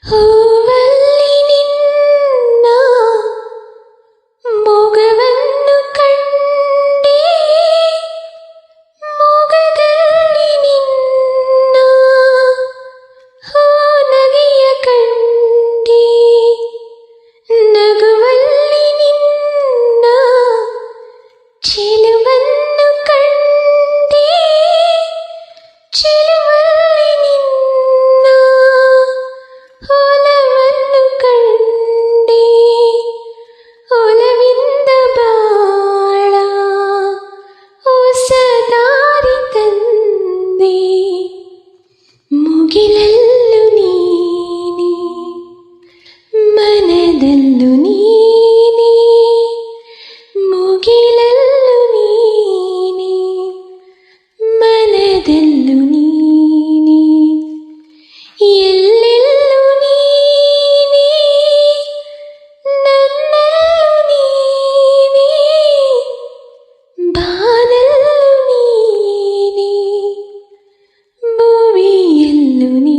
ಹೂವಲ್ಲಿ ನಿನ್ನ ಮೊಗವನ್ನು ಕಂಡೆ, ಮೊಗದಲ್ಲಿ ನಿನ್ನ ನಗೆಯ ಕಂಡೆ, ನಗುವಲ್ಲಿ ನಿನ್ನ ಚೆಲುವನ್ನು ಕಂಡೆ, ಚೆಲುವಲ್ಲಿ ನಿನ್ನ ಒಲವನ್ನು ಕಂಡೆ, ಒಲವಿಂದ ಬಾಳ ಹೊಸ ದಾರಿ ತಂದೆ. ಮುಗಿಲಲ್ಲೂ ನೀನೆ, ಮನದಲ್ಲೂ ನೀನೆ, ಮುಗಿಲಲ್ಲೂ ನೀನೆ, ಮನದಲ್ಲೂ ನೀನೆ, ಎಲ್ಲೆಲ್ಲೂ ನೀನೆ, ನನ್ನಲ್ಲೂ ನೀನೆ, ಬಾನಲ್ಲೂ ನೀನೆ, ಭುವಿಯಲ್ಲೂ ನೀನೆ.